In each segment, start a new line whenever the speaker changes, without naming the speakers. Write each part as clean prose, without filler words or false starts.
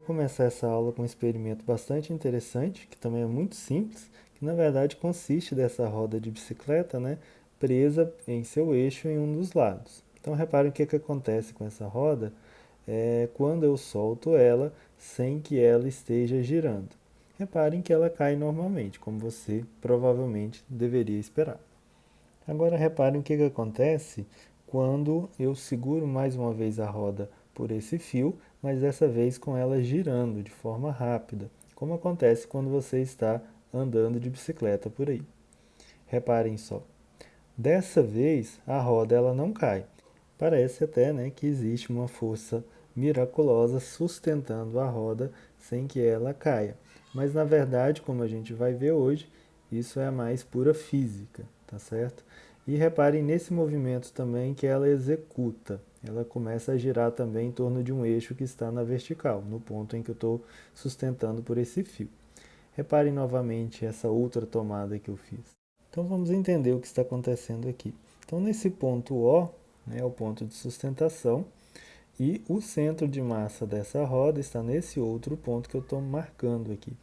Começar essa aula com um experimento bastante interessante, que também é muito simples, que na verdade consiste dessa roda de bicicleta, né, presa em seu eixo em um dos lados. Então reparem o que acontece com essa roda quando eu solto ela sem que ela esteja girando. Reparem que ela cai normalmente, como você provavelmente deveria esperar. Agora reparem o que acontece quando eu seguro mais uma vez a roda por esse fio, mas dessa vez com ela girando de forma rápida, como acontece quando você está andando de bicicleta por aí. Reparem só. Dessa vez a roda ela não cai. Parece até, né, que existe uma força miraculosa sustentando a roda sem que ela caia. Mas na verdade, como a gente vai ver hoje, isso é a mais pura física, tá certo? E reparem nesse movimento também que ela executa. Ela começa a girar também em torno de um eixo que está na vertical, no ponto em que eu estou sustentando por esse fio. Reparem novamente essa outra tomada que eu fiz. Então vamos entender o que está acontecendo aqui. Então nesse ponto O, né, é o ponto de sustentação, e o centro de massa dessa roda está nesse outro ponto que eu estou marcando aqui.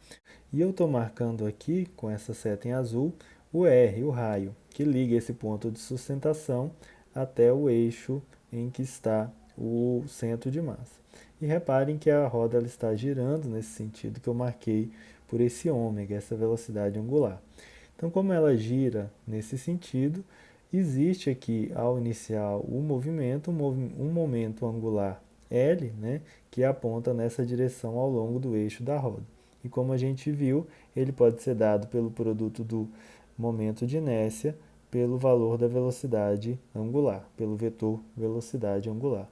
E eu estou marcando aqui, com essa seta em azul, o R, o raio, que liga esse ponto de sustentação até o eixo em que está o centro de massa. E reparem que a roda ela está girando nesse sentido que eu marquei por esse ômega, essa velocidade angular. Então, como ela gira nesse sentido, existe aqui, ao iniciar o movimento, um momento angular L, né, que aponta nessa direção ao longo do eixo da roda. E como a gente viu, ele pode ser dado pelo produto do momento de inércia pelo valor da velocidade angular, pelo vetor velocidade angular.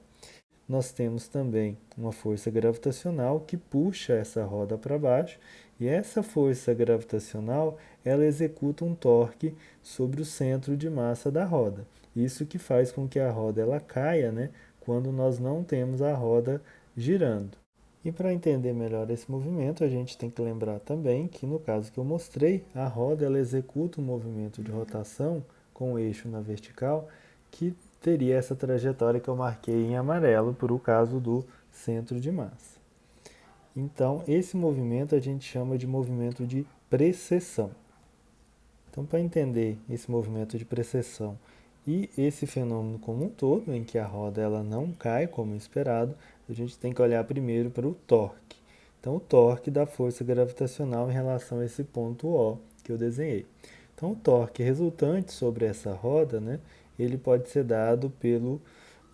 Nós temos também uma força gravitacional que puxa essa roda para baixo, e essa força gravitacional ela executa um torque sobre o centro de massa da roda. Isso que faz com que a roda ela caia, né, quando nós não temos a roda girando. E para entender melhor esse movimento, a gente tem que lembrar também que no caso que eu mostrei, a roda ela executa um movimento de rotação com o eixo na vertical que teria essa trajetória que eu marquei em amarelo por o caso do centro de massa. Então, esse movimento a gente chama de movimento de precessão. Então, para entender esse movimento de precessão e esse fenômeno como um todo, em que a roda ela não cai como esperado, a gente tem que olhar primeiro para o torque. Então, o torque da força gravitacional em relação a esse ponto O que eu desenhei. Então, o torque resultante sobre essa roda, né, ele pode ser dado pelo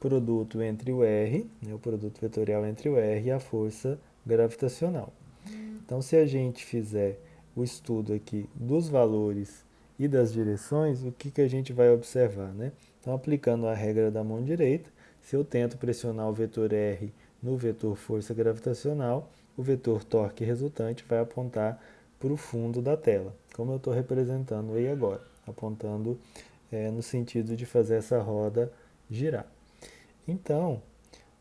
produto entre o R, né, o produto vetorial entre o R e a força gravitacional. Então, se a gente fizer o estudo aqui dos valores e das direções, o que a gente vai observar, né? Então, aplicando a regra da mão direita, se eu tento pressionar o vetor R no vetor força gravitacional, o vetor torque resultante vai apontar para o fundo da tela, como eu estou representando aí agora, apontando no sentido de fazer essa roda girar. Então,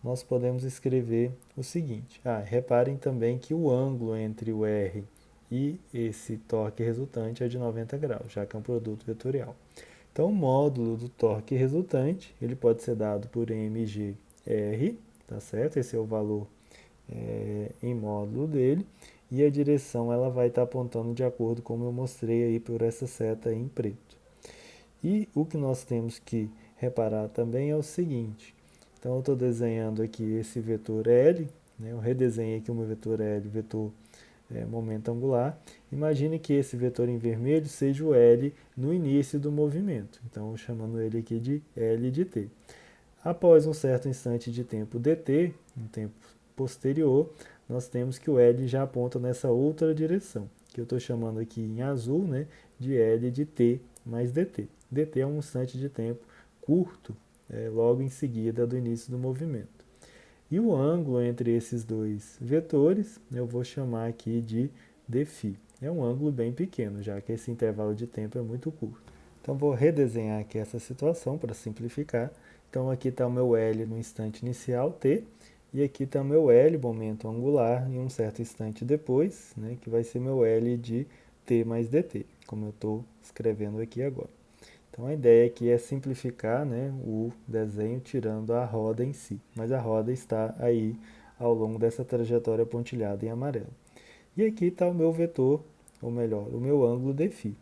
nós podemos escrever o seguinte. Reparem também que o ângulo entre o R e esse torque resultante é de 90 graus, já que é um produto vetorial. Então, o módulo do torque resultante, ele pode ser dado por mgr, tá certo? Esse é o valor em módulo dele. E a direção ela vai estar apontando de acordo com como eu mostrei aí por essa seta em preto. E o que nós temos que reparar também é o seguinte. Então, eu estou desenhando aqui esse vetor L, né? Eu redesenhei aqui o meu vetor L, vetor momento angular. Imagine que esse vetor em vermelho seja o L no início do movimento. Então, chamando ele aqui de L de t. Após um certo instante de tempo dt, um tempo posterior, nós temos que o L já aponta nessa outra direção, que eu estou chamando aqui em azul, né, de L de t mais dt. dt é um instante de tempo curto, logo em seguida do início do movimento. E o ângulo entre esses dois vetores eu vou chamar aqui de dφ. É um ângulo bem pequeno, já que esse intervalo de tempo é muito curto. Então vou redesenhar aqui essa situação para simplificar. Então aqui está o meu L no instante inicial, t, e aqui está o meu L, momento angular, em um certo instante depois, né, que vai ser meu L de t mais dt, como eu estou escrevendo aqui agora. Então a ideia aqui é simplificar, né, o desenho tirando a roda em si, mas a roda está aí ao longo dessa trajetória pontilhada em amarelo. E aqui está o meu vetor, ou melhor, o meu ângulo δ.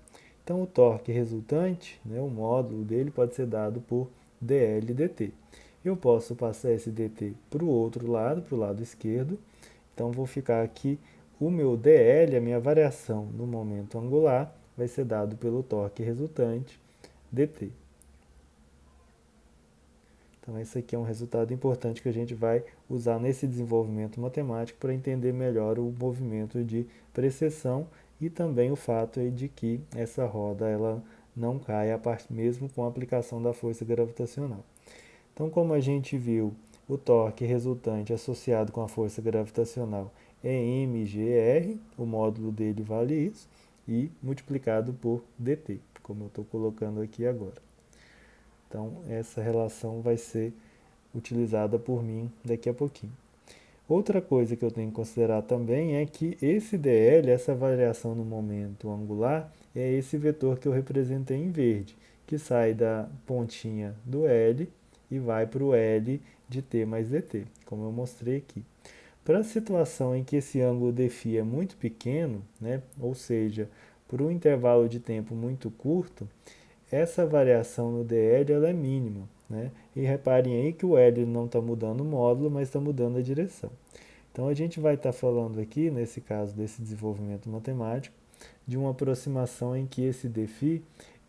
Então, o torque resultante, né, o módulo dele pode ser dado por dl dt. Eu posso passar esse dt para o outro lado, para o lado esquerdo. Então, vou ficar aqui, o meu dl, a minha variação no momento angular, vai ser dado pelo torque resultante, dt. Então, esse aqui é um resultado importante que a gente vai usar nesse desenvolvimento matemático para entender melhor o movimento de precessão e também o fato de que essa roda ela não cai mesmo com a aplicação da força gravitacional. Então, como a gente viu, o torque resultante associado com a força gravitacional é mgr, o módulo dele vale isso, e multiplicado por dt, como eu estou colocando aqui agora. Então, essa relação vai ser utilizada por mim daqui a pouquinho. Outra coisa que eu tenho que considerar também é que esse dl, essa variação no momento angular, é esse vetor que eu representei em verde, que sai da pontinha do L e vai para o L de t mais dt, como eu mostrei aqui. Para a situação em que esse ângulo δ é muito pequeno, né, ou seja, por um intervalo de tempo muito curto, essa variação no dl ela é mínima. Né? E reparem aí que o L não está mudando o módulo, mas está mudando a direção. Então, a gente vai estar falando aqui, nesse caso desse desenvolvimento matemático, de uma aproximação em que esse dφ,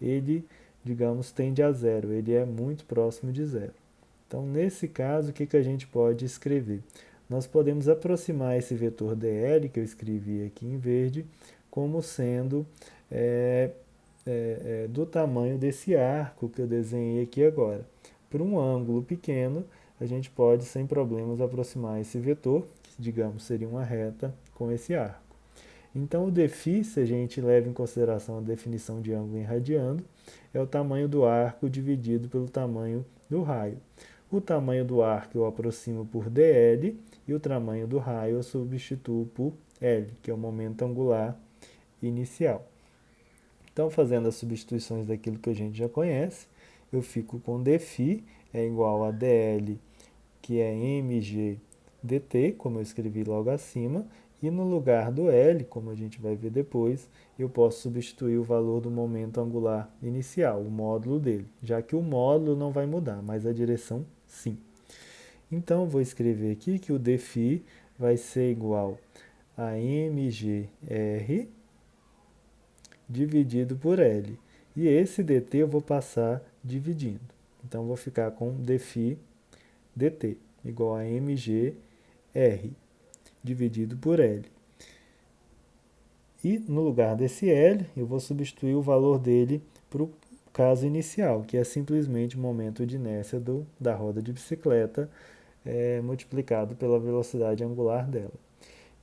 ele, digamos, tende a zero, ele é muito próximo de zero. Então, nesse caso, o que a gente pode escrever? Nós podemos aproximar esse vetor dl, que eu escrevi aqui em verde, como sendo do tamanho desse arco que eu desenhei aqui agora. Por um ângulo pequeno, a gente pode, sem problemas, aproximar esse vetor, que, digamos, seria uma reta, com esse arco. Então, o dφ, se a gente leva em consideração a definição de ângulo em radiano, é o tamanho do arco dividido pelo tamanho do raio. O tamanho do arco eu aproximo por dl e o tamanho do raio eu substituo por L, que é o momento angular inicial. Então, fazendo as substituições daquilo que a gente já conhece, eu fico com dφ é igual a dl, que é mg dt, como eu escrevi logo acima, e no lugar do L, como a gente vai ver depois, eu posso substituir o valor do momento angular inicial, o módulo dele, já que o módulo não vai mudar, mas a direção sim. Então, vou escrever aqui que o dφ vai ser igual a mgr dividido por L. E esse dt eu vou passar dividindo. Então, vou ficar com dφ dt igual a mgr dividido por L. E no lugar desse L, eu vou substituir o valor dele para o caso inicial, que é simplesmente o momento de inércia da roda de bicicleta multiplicado pela velocidade angular dela.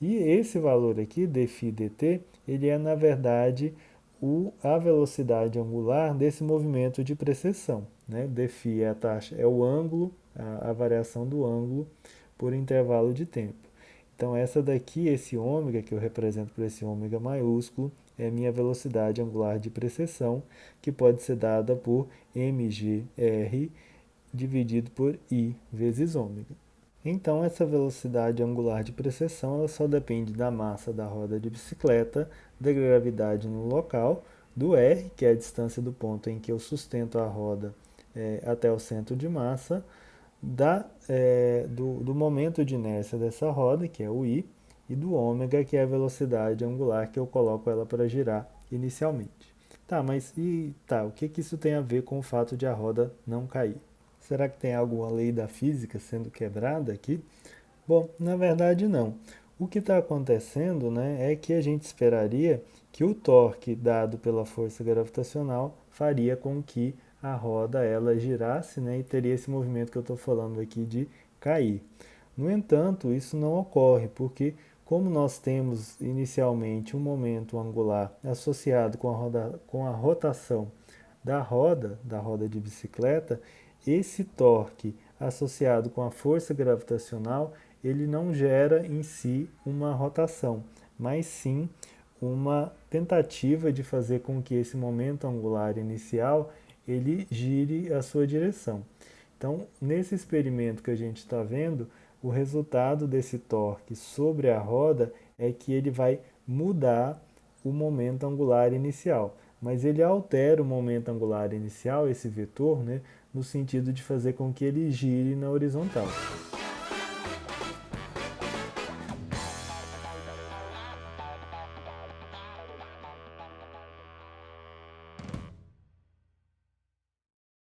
E esse valor aqui, dφ dt, ele é, na verdade, a velocidade angular desse movimento de precessão. Né? Dφ é a taxa, é o ângulo, a variação do ângulo por intervalo de tempo. Então, essa daqui, esse ômega, que eu represento por esse ômega maiúsculo, é a minha velocidade angular de precessão, que pode ser dada por mgr dividido por I vezes ômega. Então, essa velocidade angular de precessão ela só depende da massa da roda de bicicleta, da gravidade no local, do R, que é a distância do ponto em que eu sustento a roda até o centro de massa, do momento de inércia dessa roda, que é o I, e do ômega, que é a velocidade angular que eu coloco ela para girar inicialmente. Tá, mas o que isso tem a ver com o fato de a roda não cair? Será que tem alguma lei da física sendo quebrada aqui? Bom, na verdade não. O que está acontecendo, né, é que a gente esperaria que o torque dado pela força gravitacional faria com que a roda ela girasse, né, e teria esse movimento que eu estou falando aqui de cair. No entanto, isso não ocorre, porque como nós temos inicialmente um momento angular associado com a rotação da roda de bicicleta, esse torque associado com a força gravitacional, ele não gera em si uma rotação, mas sim uma tentativa de fazer com que esse momento angular inicial ele gire a sua direção. Então, nesse experimento que a gente está vendo, o resultado desse torque sobre a roda é que ele vai mudar o momento angular inicial. Mas ele altera o momento angular inicial, esse vetor, né, no sentido de fazer com que ele gire na horizontal.